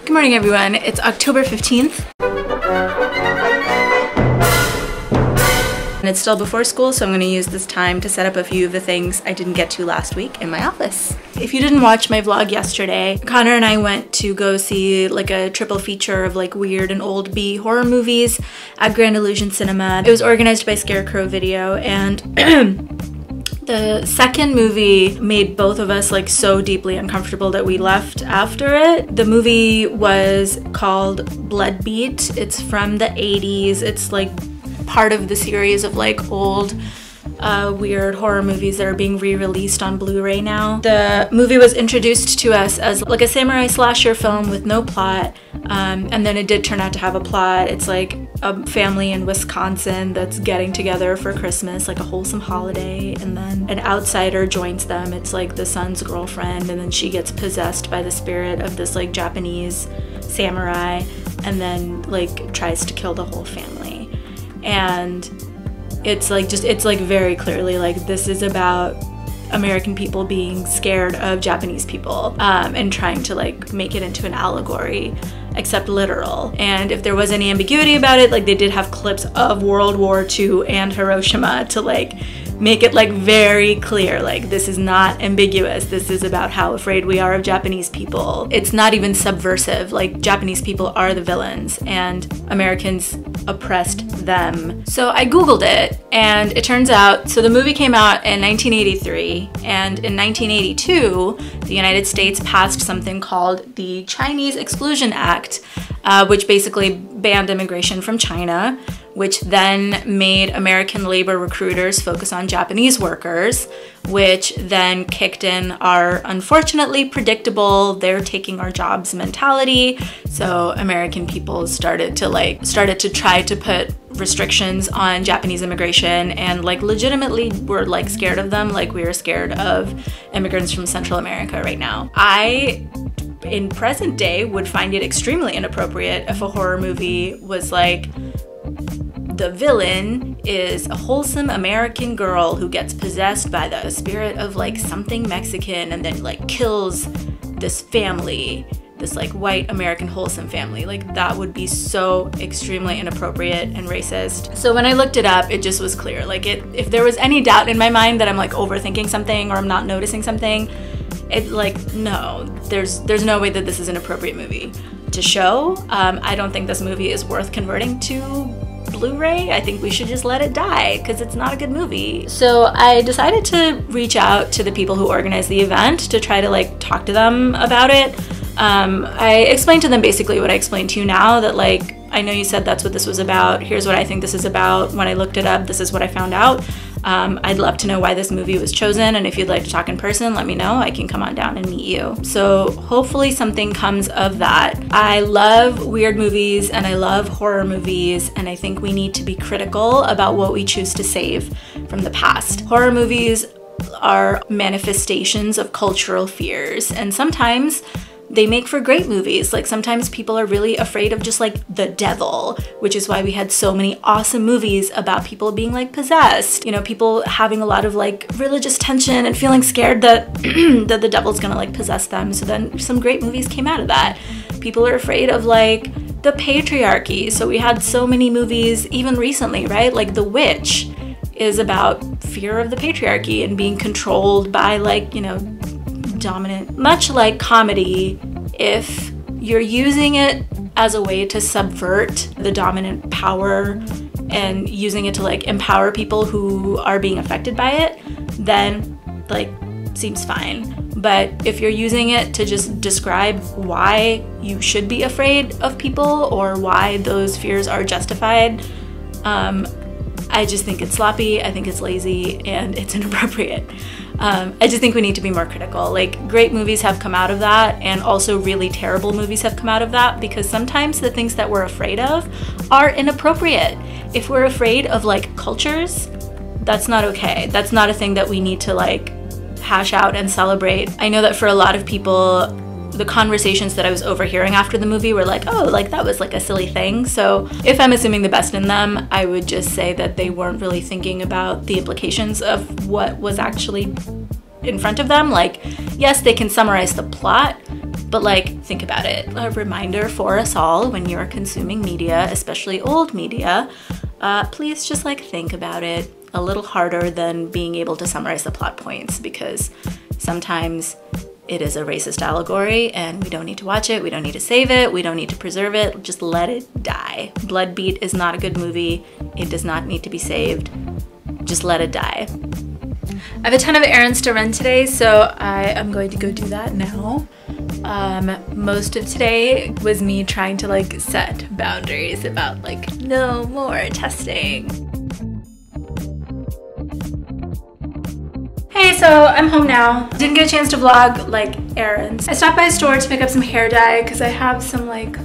Good morning, everyone. It's October 15th. And it's still before school, so I'm gonna use this time to set up a few of the things I didn't get to last week in my office. If you didn't watch my vlog yesterday, Connor and I went to go see like a triple feature of like weird and old B horror movies at Grand Illusion Cinema. It was organized by Scarecrow Video, and the second movie made both of us like so deeply uncomfortable that we left after it. The movie was called BloodBeat. It's from the 80s. It's like part of the series of like old weird horror movies that are being re-released on Blu-ray now. The movie was introduced to us as like a samurai slasher film with no plot, and then it did turn out to have a plot. It's like a family in Wisconsin that's getting together for Christmas, like a wholesome holiday, and then an outsider joins them. It's like the son's girlfriend, and then she gets possessed by the spirit of this like Japanese samurai, and then like tries to kill the whole family. And it's like it's like very clearly like this is about American people being scared of Japanese people, and trying to like make it into an allegory, except literal. And if there was any ambiguity about it, like they did have clips of World War II and Hiroshima to like make it like very clear, like this is not ambiguous. This is about how afraid we are of Japanese people. It's not even subversive. Like Japanese people are the villains and Americans oppressed them. So I Googled it, and it turns out, so the movie came out in 1983, and in 1982, the United States passed something called the Chinese Exclusion Act, which basically banned immigration from China, which then made American labor recruiters focus on Japanese workers, which then kicked in our unfortunately predictable "they're taking our jobs" mentality. So American people started to try to put restrictions on Japanese immigration, and like legitimately were like scared of them, like we are scared of immigrants from Central America right now. I, in present day, would find it extremely inappropriate if a horror movie was like, the villain is a wholesome American girl who gets possessed by the spirit of like something Mexican and then like kills this family, this like white American wholesome family. Like that would be so extremely inappropriate and racist. So when I looked it up, it just was clear. Like if there was any doubt in my mind that I'm like overthinking something or I'm not noticing something, it like, no, there's no way that this is an appropriate movie to show. I don't think this movie is worth converting to Blu-ray. I think we should just let it die because it's not a good movie. So I decided to reach out to the people who organized the event to try to like talk to them about it. I explained to them basically what I explained to you now, that like, I know you said that's what this was about. Here's what I think this is about. When I looked it up, this is what I found out. I'd love to know why this movie was chosen, and if you'd like to talk in person, let me know. I can come on down and meet you. So hopefully something comes of that. I love weird movies and I love horror movies, and I think we need to be critical about what we choose to save from the past. Horror movies are manifestations of cultural fears, and sometimes they make for great movies. Like sometimes people are really afraid of just like the devil, which is why we had so many awesome movies about people being like possessed. You know, people having a lot of like religious tension and feeling scared that that the devil's gonna like possess them. So then some great movies came out of that. People are afraid of like the patriarchy. So we had so many movies even recently, right? Like The Witch is about fear of the patriarchy and being controlled by like, you know, dominant. Much like comedy, if you're using it as a way to subvert the dominant power and using it to like empower people who are being affected by it, then like seems fine. But if you're using it to just describe why you should be afraid of people or why those fears are justified, I just think it's sloppy, I think it's lazy, and it's inappropriate. I just think we need to be more critical. Like, great movies have come out of that, and also really terrible movies have come out of that, because sometimes the things that we're afraid of are inappropriate. If we're afraid of like cultures, that's not okay. That's not a thing that we need to like hash out and celebrate. I know that for a lot of people, the conversations that I was overhearing after the movie were like, oh, like that was like a silly thing. So if I'm assuming the best in them, I would just say that they weren't really thinking about the implications of what was actually in front of them. Like, yes, they can summarize the plot, But like, think about it. A reminder for us all when you're consuming media, especially old media, please just like think about it a little harder than being able to summarize the plot points, because sometimes it is a racist allegory and we don't need to watch it, we don't need to save it, we don't need to preserve it, just let it die. BloodBeat is not a good movie. It does not need to be saved. Just let it die. I have a ton of errands to run today, so I am going to go do that now. Most of today was me trying to like set boundaries about like no more testing. Hey, so I'm home now. Didn't get a chance to vlog like errands. I stopped by a store to pick up some hair dye because I have some like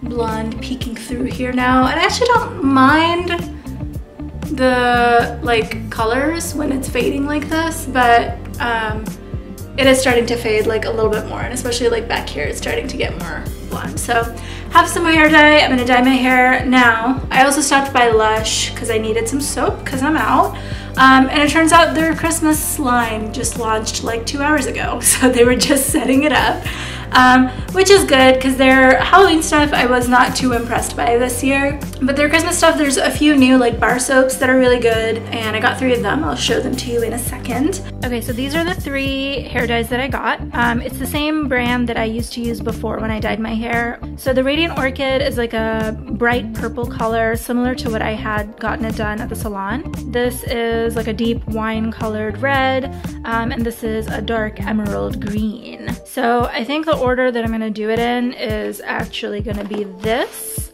blonde peeking through here now, and I actually don't mind the like colors when it's fading like this, but it is starting to fade like a little bit more, and especially like back here it's starting to get more blonde. So have some more hair dye. I'm gonna dye my hair now. I also stopped by Lush because I needed some soap because I'm out. And it turns out their Christmas line just launched like 2 hours ago, so they were just setting it up, which is good because their Halloween stuff I was not too impressed by this year, but their Christmas stuff, there's a few new like bar soaps that are really good, and I got 3 of them. I'll show them to you in a second. Okay, so these are the 3 hair dyes that I got. It's the same brand that I used to use before when I dyed my hair. So the Radiant Orchid is like a bright purple color, similar to what I had gotten it done at the salon. This is like a deep wine colored red, and this is a dark emerald green. So I think the order that I'm gonna do it in is actually gonna be this.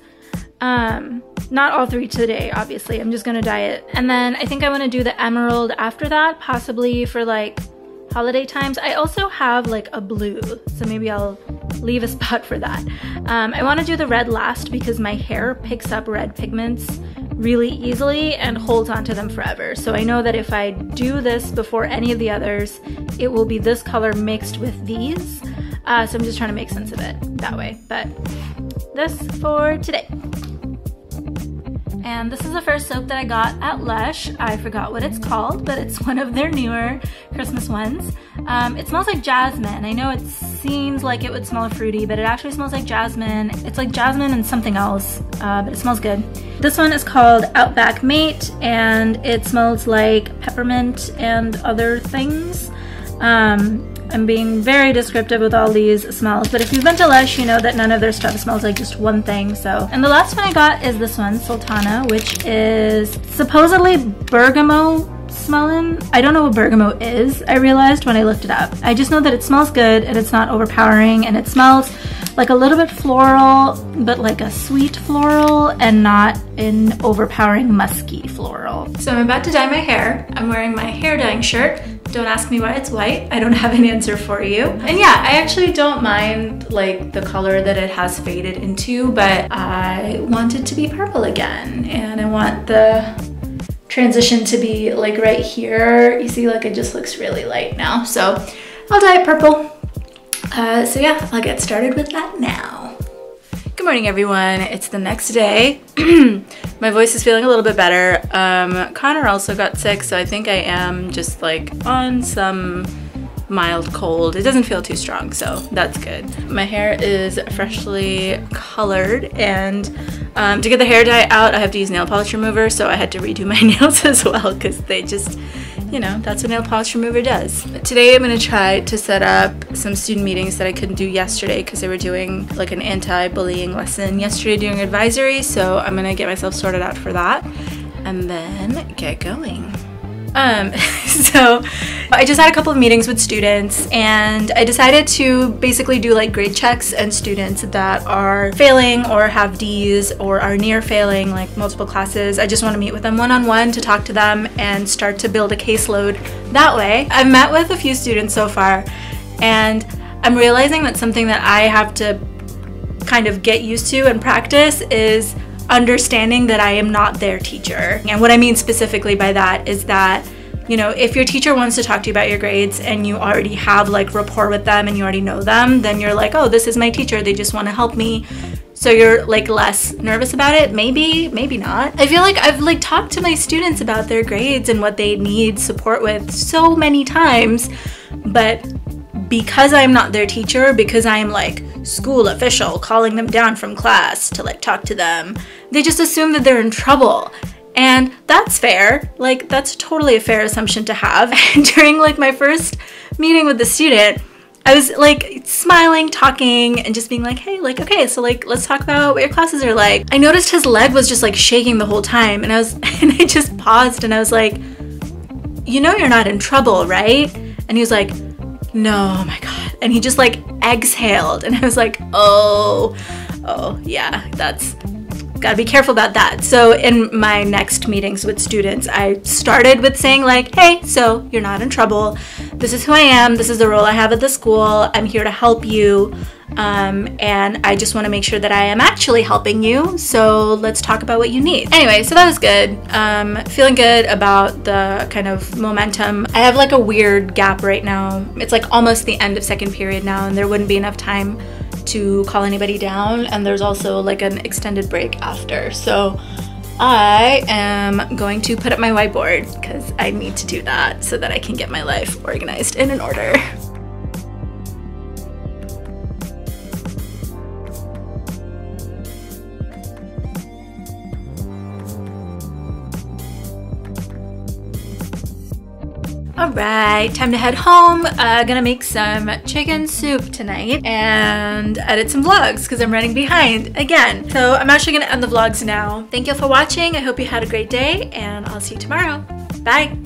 Not all 3 today, obviously. I'm just gonna dye it. And then I think I wanna do the emerald after that, possibly for like holiday times. I also have like a blue, so maybe I'll leave a spot for that. I wanna do the red last because my hair picks up red pigments really easily and holds onto them forever. So I know that if I do this before any of the others, it will be this color mixed with these. So I'm just trying to make sense of it that way. But this for today. And this is the first soap that I got at Lush. I forgot what it's called, but it's one of their newer Christmas ones. It smells like jasmine. I know it seems like it would smell fruity, but it actually smells like jasmine. It's like jasmine and something else, but it smells good. This one is called Outback Mate, and it smells like peppermint and other things. I'm being very descriptive with all these smells, but if you've been to Lush, you know that none of their stuff smells like just one thing. So, and the last one I got is this one, Sultana, which is supposedly bergamot smelling. I don't know what bergamot is, I realized when I looked it up. I just know that it smells good and it's not overpowering, and it smells like a little bit floral, but like a sweet floral and not an overpowering musky floral. So I'm about to dye my hair. I'm wearing my hair dyeing shirt. Don't ask me why it's white. I don't have an answer for you. And yeah, I actually don't mind like the color that it has faded into, but I want it to be purple again. And I want the transition to be like right here. You see, like it just looks really light now. So I'll dye it purple. So yeah, I'll get started with that now. Good morning, everyone. It's the next day. My voice is feeling a little bit better. Connor also got sick, so I think I am just like on some mild cold. It doesn't feel too strong, so that's good. My hair is freshly colored, and to get the hair dye out, I have to use nail polish remover, so I had to redo my nails as well because they just, you know, that's what nail polish remover does. Today I'm gonna try to set up some student meetings that I couldn't do yesterday because they were doing like an anti-bullying lesson yesterday during advisory, so I'm gonna get myself sorted out for that and then get going. So I just had a couple of meetings with students, and I decided to basically do like grade checks and students that are failing or have D's or are near failing like multiple classes. I just want to meet with them one-on-one to talk to them and start to build a caseload that way. I've met with a few students so far, and I'm realizing that something that I have to kind of get used to and practice is understanding that I am not their teacher. And what I mean specifically by that is that, you know, if your teacher wants to talk to you about your grades and you already have like rapport with them and you already know them, then you're like, oh, this is my teacher, they just want to help me. So you're like less nervous about it. Maybe, maybe not. I feel like I've like talked to my students about their grades and what they need support with so many times, but because I'm not their teacher, because I'm like school official calling them down from class to like talk to them, they just assume that they're in trouble. And that's fair. Like, that's totally a fair assumption to have. And during like my first meeting with the student, I was like smiling, talking, and just being like, hey, like, okay, so like, let's talk about what your classes are like. I noticed his leg was just like shaking the whole time, and I just paused and I was like, you know you're not in trouble, right? And he was like, no, oh my God. And he just like exhaled, and I was like, oh yeah, that's, gotta be careful about that. So in my next meetings with students, I started with saying like, hey, so you're not in trouble. This is who I am. This is the role I have at the school. I'm here to help you. And I just want to make sure that I am actually helping you. So let's talk about what you need. Anyway, so that was good. Feeling good about the kind of momentum. I have like a weird gap right now. It's like almost the end of second period now, and there wouldn't be enough time to call anybody down, and there's also like an extended break after. So I am going to put up my whiteboard because I need to do that so that I can get my life organized and in order. Alright, time to head home. Gonna make some chicken soup tonight and edit some vlogs because I'm running behind again. So I'm actually gonna end the vlogs now. Thank you for watching. I hope you had a great day, and I'll see you tomorrow. Bye!